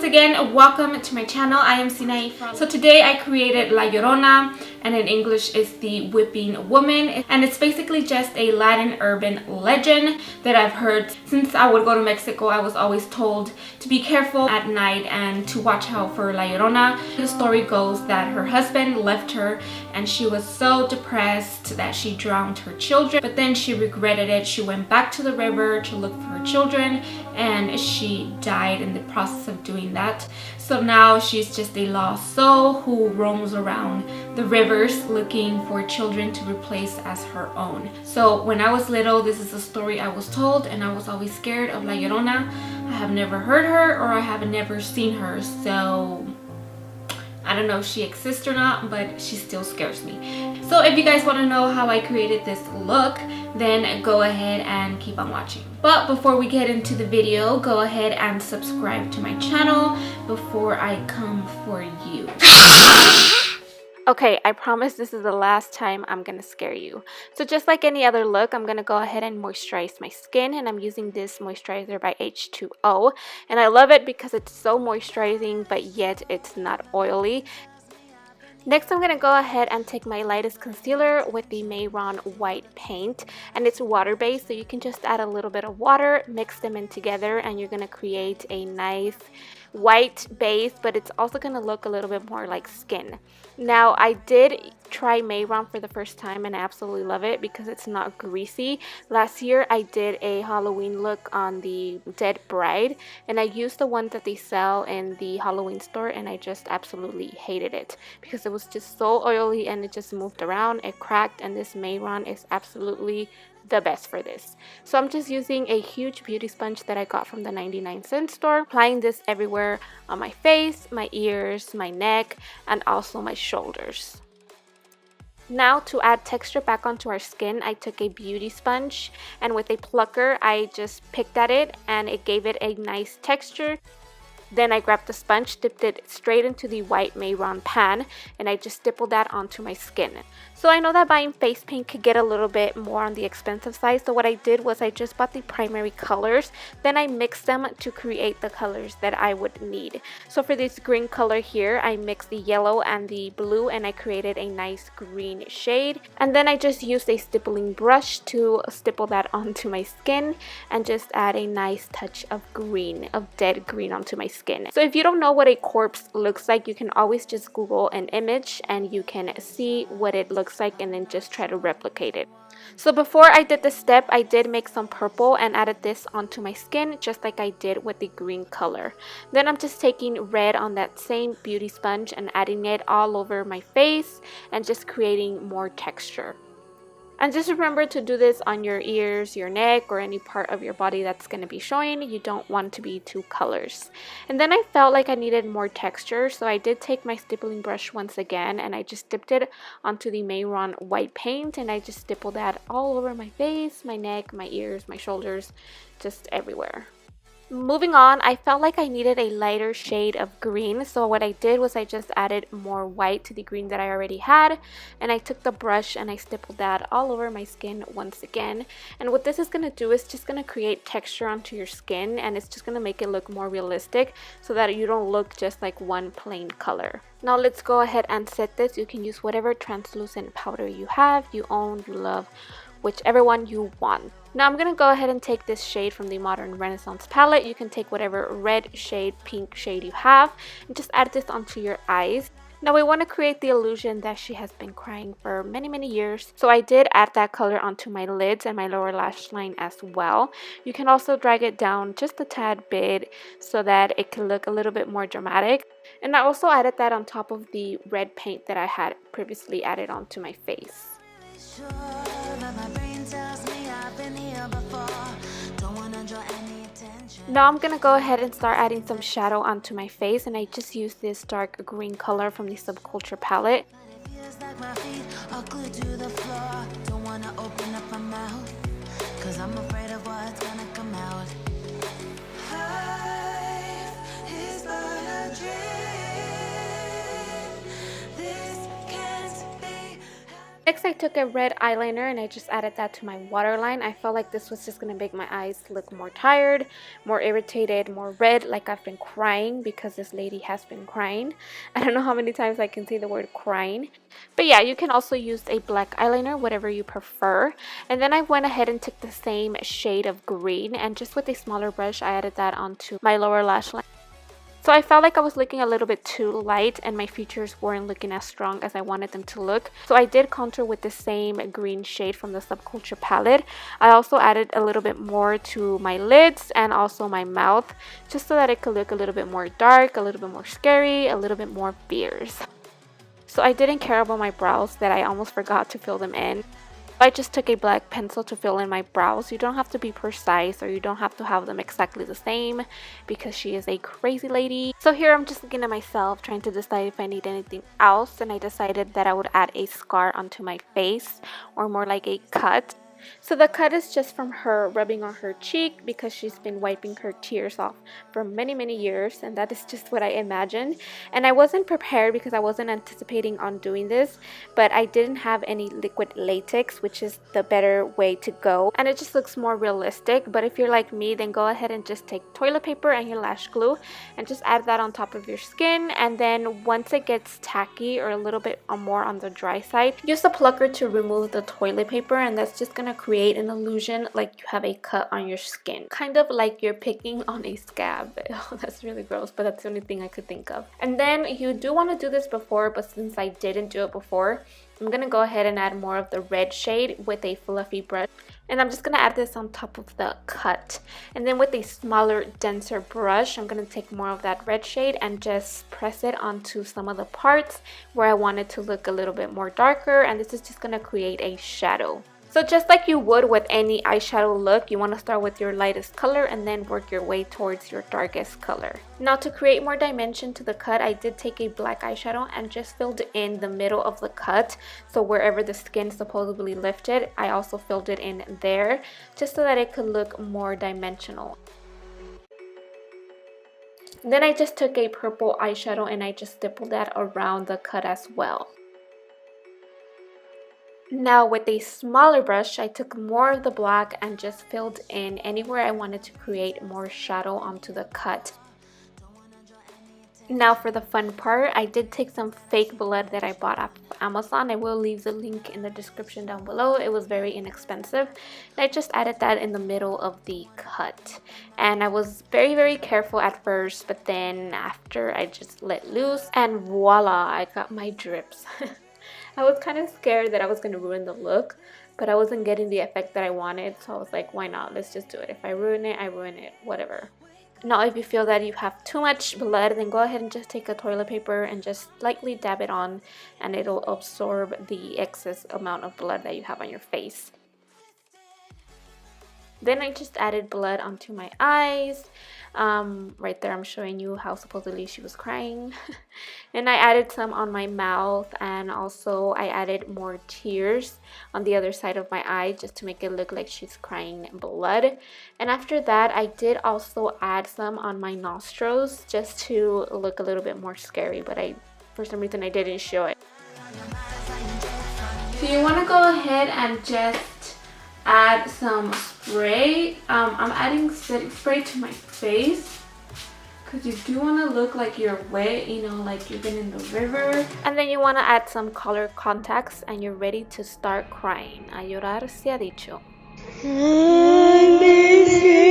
again, welcome to my channel. I am Sinai. So today I created La Llorona, and in English is the Whipping Woman, and it's basically just a Latin urban legend that I've heard since I would go to Mexico. I was always told to be careful at night and to watch out for La Llorona. The story goes that her husband left her and she was so depressed that she drowned her children, but then she regretted it. She went back to the river to look for her children and she died in the process of doing that. So now she's just a lost soul who roams around the rivers looking for children to replace as her own. So when I was little, this is a story I was told, and I was always scared of La Llorona. I have never heard her, or I have never seen her, so I don't know if she exists or not, but she still scares me. So if you guys want to know how I created this look, then go ahead and keep on watching. But before we get into the video, go ahead and subscribe to my channel before I come for you. Okay, I promise this is the last time I'm gonna scare you. So just like any other look, I'm gonna go ahead and moisturize my skin, and I'm using this moisturizer by H2O, and I love it because it's so moisturizing but yet it's not oily. Next, I'm going to go ahead and take my lightest concealer with the Mayron white paint, and it's water-based, so you can just add a little bit of water, mix them in together, and you're going to create a nice white base, but it's also going to look a little bit more like skin. Now, I did try Mayron for the first time and I absolutely love it because it's not greasy. Last year I did a Halloween look on the Dead Bride, and I used the one that they sell in the Halloween store, and I just absolutely hated it because it was just so oily and it just moved around, it cracked, and this Mayron is absolutely the best for this. So I'm just using a huge beauty sponge that I got from the 99-cent store, applying this everywhere on my face, my ears, my neck, and also my shoulders. Now, to add texture back onto our skin, I took a beauty sponge, and with a plucker I just picked at it and it gave it a nice texture. Then I grabbed the sponge, dipped it straight into the white Mayron pan, and I just stippled that onto my skin. So I know that buying face paint could get a little bit more on the expensive side, so what I did was I just bought the primary colors, then I mixed them to create the colors that I would need. So for this green color here, I mixed the yellow and the blue, and I created a nice green shade. And then I just used a stippling brush to stipple that onto my skin and just add a nice touch of green, of dead green onto my skin. So if you don't know what a corpse looks like, you can always just Google an image and you can see what it looks like and then just try to replicate it. So before I did this step, I did make some purple and added this onto my skin just like I did with the green color. Then I'm just taking red on that same beauty sponge and adding it all over my face and just creating more texture. And just remember to do this on your ears, your neck, or any part of your body that's going to be showing. You don't want to be two colors. And then I felt like I needed more texture, so I did take my stippling brush once again and I just dipped it onto the Mayron white paint, and I just stippled that all over my face, my neck, my ears, my shoulders, just everywhere. Moving on, I felt like I needed a lighter shade of green, so what I did was I just added more white to the green that I already had, and I took the brush and I stippled that all over my skin once again. And what this is going to do is just going to create texture onto your skin, and it's just going to make it look more realistic so that you don't look just like one plain color. Now let's go ahead and set this. You can use whatever translucent powder you have, you own, you love, whichever one you want. Now I'm going to go ahead and take this shade from the Modern Renaissance palette. You can take whatever red shade, pink shade you have, and just add this onto your eyes. Now we want to create the illusion that she has been crying for many years. So I did add that color onto my lids and my lower lash line as well. You can also drag it down just a tad bit so that it can look a little bit more dramatic. And I also added that on top of the red paint that I had previously added onto my face. Now I'm gonna go ahead and start adding some shadow onto my face, and I just used this dark green color from the Subculture palette. Next, I took a red eyeliner and I just added that to my waterline. I felt like this was just going to make my eyes look more tired, more irritated, more red, like I've been crying, because this lady has been crying. I don't know how many times I can say the word crying. But yeah, you can also use a black eyeliner, whatever you prefer. And then I went ahead and took the same shade of green, and just with a smaller brush, I added that onto my lower lash line. So I felt like I was looking a little bit too light and my features weren't looking as strong as I wanted them to look. So I did contour with the same green shade from the Subculture palette. I also added a little bit more to my lids and also my mouth, just so that it could look a little bit more dark, a little bit more scary, a little bit more fierce. So I didn't care about my brows, that I almost forgot to fill them in. I just took a black pencil to fill in my brows. You don't have to be precise, or you don't have to have them exactly the same, because she is a crazy lady. So here I'm just looking at myself, trying to decide if I need anything else, and I decided that I would add a scar onto my face, or more like a cut. So the cut is just from her rubbing on her cheek, because she's been wiping her tears off for many years, and that is just what I imagined. And I wasn't prepared because I wasn't anticipating on doing this, but I didn't have any liquid latex, which is the better way to go, and it just looks more realistic. But if you're like me, then go ahead and just take toilet paper and your lash glue and just add that on top of your skin, and then once it gets tacky or a little bit more on the dry side, use a plucker to remove the toilet paper, and that's just gonna create an illusion like you have a cut on your skin, kind of like you're picking on a scab. Oh, that's really gross, but that's the only thing I could think of. And then you do want to do this before, but since I didn't do it before, I'm gonna go ahead and add more of the red shade with a fluffy brush, and I'm just gonna add this on top of the cut. And then with a smaller, denser brush, I'm gonna take more of that red shade and just press it onto some of the parts where I want it to look a little bit more darker, and this is just gonna create a shadow. So just like you would with any eyeshadow look, you want to start with your lightest color and then work your way towards your darkest color. Now, to create more dimension to the cut, I did take a black eyeshadow and just filled in the middle of the cut. So wherever the skin supposedly lifted, I also filled it in there, just so that it could look more dimensional. Then I just took a purple eyeshadow and I just stippled that around the cut as well. Now with a smaller brush, I took more of the black and just filled in anywhere I wanted to create more shadow onto the cut. Now for the fun part, I did take some fake blood that I bought off Amazon. I will leave the link in the description down below. It was very inexpensive. And I just added that in the middle of the cut. And I was very careful at first, but then after I just let loose and voila, I got my drips. I was kind of scared that I was going to ruin the look, but I wasn't getting the effect that I wanted, so I was like, why not? Let's just do it. If I ruin it, I ruin it, whatever. Now, if you feel that you have too much blood, then go ahead and just take a toilet paper and just lightly dab it on, and it'll absorb the excess amount of blood that you have on your face. Then I just added blood onto my eyes. Right there I'm showing you how supposedly she was crying. And I added some on my mouth, and also I added more tears on the other side of my eye just to make it look like she's crying blood. And after that, I did also add some on my nostrils just to look a little bit more scary, but for some reason I didn't show it. So you want to go ahead and just add some spray. I'm adding spray to my face because you do want to look like you're wet, you know, like you've been in the river. And then you want to add some color contacts and you're ready to start crying. A llorar se ha dicho. I miss you.